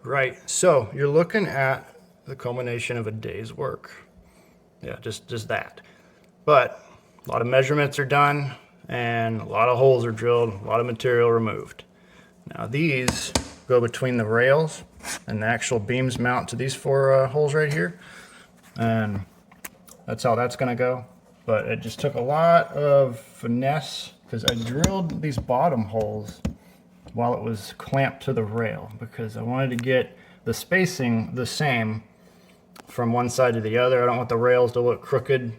Right, so you're looking at the culmination of a day's work. Yeah, just that. But a lot of measurements are done and a lot of holes are drilled, a lot of material removed. Now these go between the rails and the actual beams mount to these four holes right here. And that's how that's gonna go. But it just took a lot of finesse because I drilled these bottom holes while it was clamped to the rail because I wanted to get the spacing the same from one side to the other. I don't want the rails to look crooked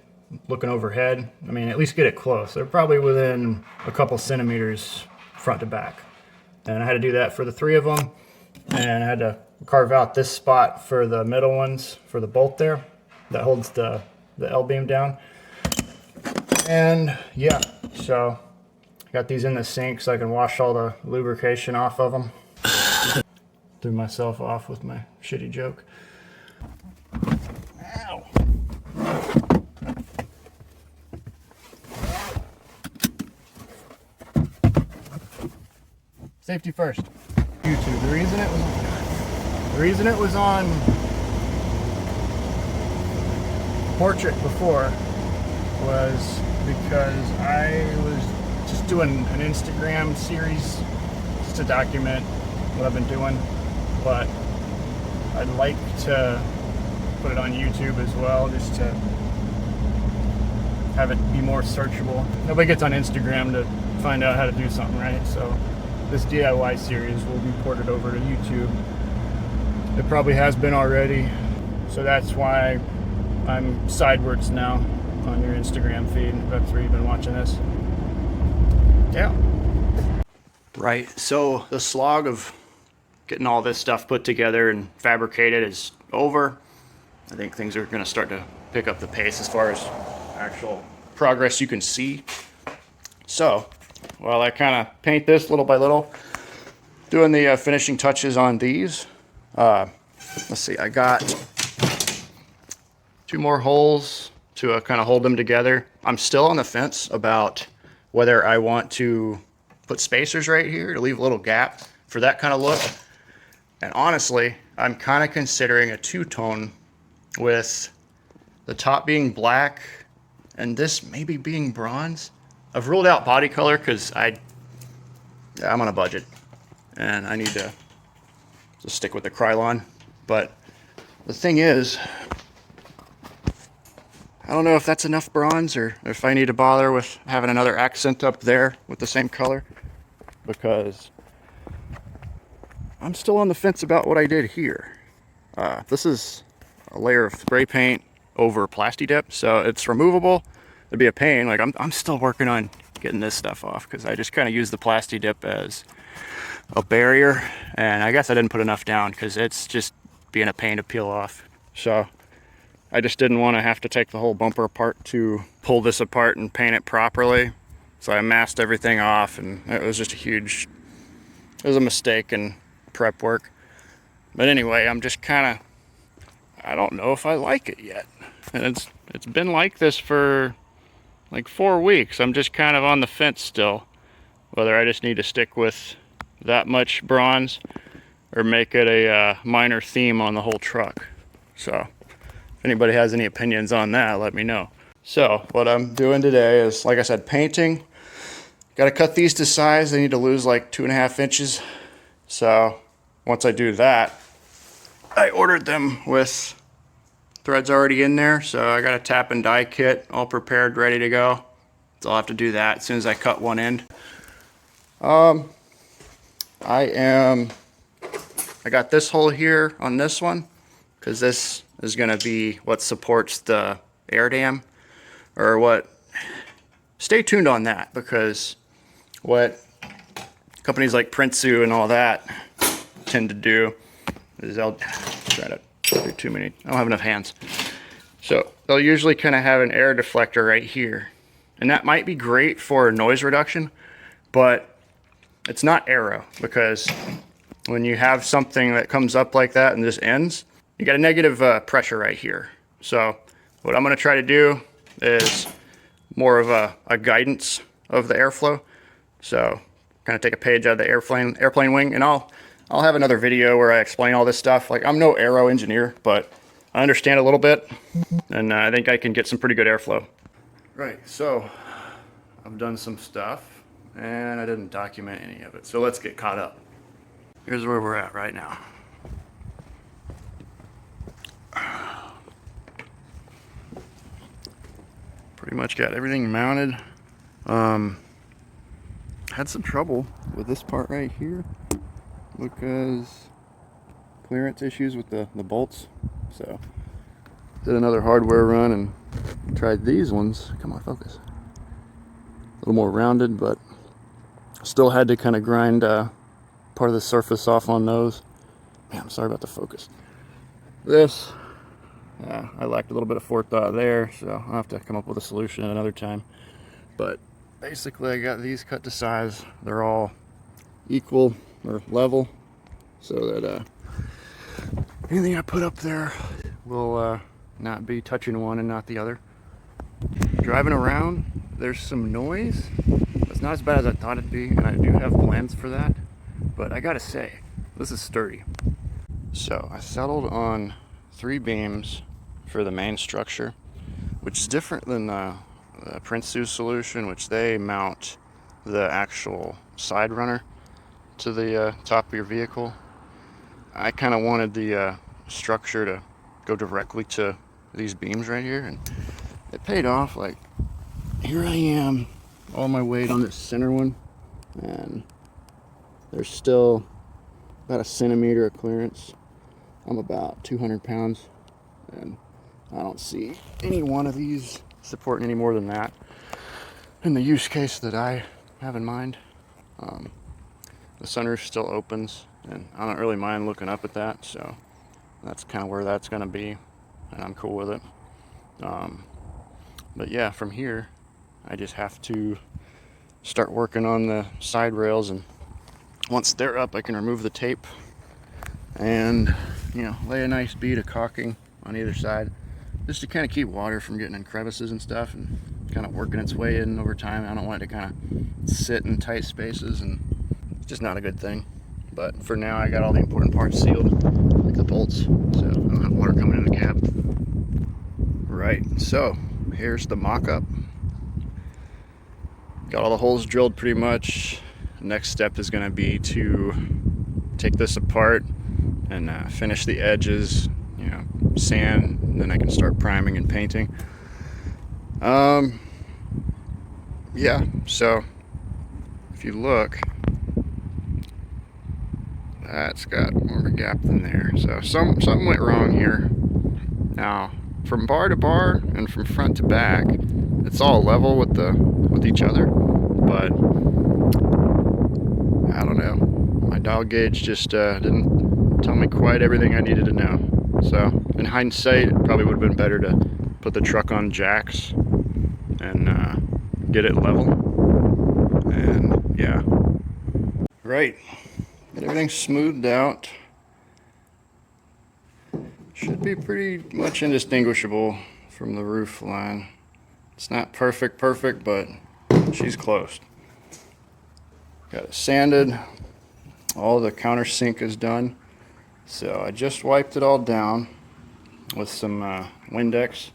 looking overhead. I mean, at least get it close. They're probably within a couple centimeters front to back. And I had to do that for the three of them. And I had to carve out this spot for the middle ones for the bolt there that holds the L-beam down. And yeah, so I got these in the sink so I can wash all the lubrication off of them. Threw myself off with my shitty joke. Ow. Safety first. YouTube. The reason it was on portrait before was because I was just doing an Instagram series just to document what I've been doing, but I'd like to put it on YouTube as well just to have it be more searchable. Nobody gets on Instagram to find out how to do something, right? So this DIY series will be ported over to YouTube. It probably has been already, so that's why I'm sidewards now on your Instagram feed. That's where you've been watching this. Yeah. Right, so the slog of getting all this stuff put together and fabricated is over. I think things are going to start to pick up the pace as far as actual progress you can see. So while I kind of paint this little by little, doing the finishing touches on these. Let's see, I got 2 more holes to kind of hold them together. I'm still on the fence about whether I want to put spacers right here to leave a little gap for that kind of look. And honestly, I'm kind of considering a two-tone with the top being black and this maybe being bronze. I've ruled out body color because I'm on a budget and I need to just stick with the Krylon. But the thing is, I don't know if that's enough bronze or if I need to bother with having another accent up there with the same color, because I'm still on the fence about what I did here. This is a layer of spray paint over Plasti Dip, so it's removable. It'd be a pain. Like I'm still working on getting this stuff off because I just kind of use the Plasti Dip as a barrier, and I guess I didn't put enough down because it's just being a pain to peel off. So I just didn't want to have to take the whole bumper apart to pull this apart and paint it properly. So I masked everything off, and it was just it was a mistake in prep work. But anyway, I'm just kind of, I don't know if I like it yet. And it's been like this for like 4 weeks. I'm just kind of on the fence still, whether I just need to stick with that much bronze or make it a minor theme on the whole truck. So if anybody has any opinions on that, let me know. So what I'm doing today is, like I said, painting. Got to cut these to size. They need to lose like 2.5 inches. So once I do that, I ordered them with threads already in there, so I got a tap and die kit all prepared, ready to go. So I'll have to do that as soon as I cut one end. I got this hole here on this one because this is going to be what supports the air dam, or what. Stay tuned on that, because what companies like Prinsu and all that tend to do is they'll try to do too many. I don't have enough hands. So they'll usually kind of have an air deflector right here. And that might be great for noise reduction, but it's not aero, because when you have something that comes up like that and just ends, you got a negative pressure right here. So what I'm going to try to do is more of a guidance of the airflow. So kind of take a page out of the airplane wing, and I'll I'll have another video where I explain all this stuff. Like, I'm no aero engineer, but I understand a little bit, and I think I can get some pretty good airflow. Right, so I've done some stuff, and I didn't document any of it. So let's get caught up. Here's where we're at right now. Pretty much got everything mounted. Had some trouble with this part right here because clearance issues with the bolts. So did another hardware run and tried these ones. Come on, focus. A little more rounded, but still had to kind of grind part of the surface off on those. Man, I'm sorry about the focus. This, I lacked a little bit of forethought there, so I'll have to come up with a solution at another time. But basically, I got these cut to size. They're all equal or level, so that anything I put up there will not be touching one and not the other. Driving around, there's some noise. It's not as bad as I thought it'd be, and I do have plans for that. But I gotta say, this is sturdy. So I settled on 3 beams for the main structure, which is different than the Prinsu solution, which they mount the actual side runner to the top of your vehicle. I kind of wanted the structure to go directly to these beams right here, and it paid off. Like, here I am, all my weight on this center one, and there's still about a centimeter of clearance. I'm about 200 pounds, and I don't see any one of these supporting any more than that in the use case that I have in mind. The sunroof still opens, and I don't really mind looking up at that, so that's kind of where that's going to be, and I'm cool with it. But yeah, from here I just have to start working on the side rails, and once they're up I can remove the tape and, you know, lay a nice bead of caulking on either side, just to kind of keep water from getting in crevices and stuff and kind of working its way in over time. I don't want it to kind of sit in tight spaces, and it's just not a good thing. But for now, I got all the important parts sealed, like the bolts, so I don't have water coming in the cab. Right, so here's the mock-up. Got all the holes drilled pretty much. The next step is going to be to take this apart and finish the edges, you know, sand, and then I can start priming and painting. Yeah, so if you look, that's got more of a gap than there. So something went wrong here. Now, from bar to bar and from front to back, it's all level with each other, but I don't know. My dial gauge just didn't tell me quite everything I needed to know. So in hindsight, it probably would have been better to put the truck on jacks and get it level. And yeah, right. Get everything smoothed out. Should be pretty much indistinguishable from the roof line. It's not perfect, but she's close. Got it sanded. All the countersink is done. So I just wiped it all down with some Windex.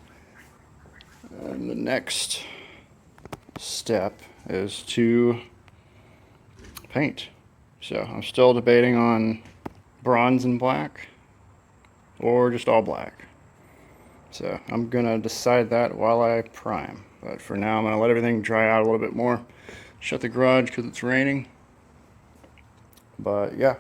And the next step is to paint. So I'm still debating on bronze and black or just all black. So I'm gonna decide that while I prime. But for now, I'm gonna let everything dry out a little bit more. Shut the garage because it's raining. But yeah,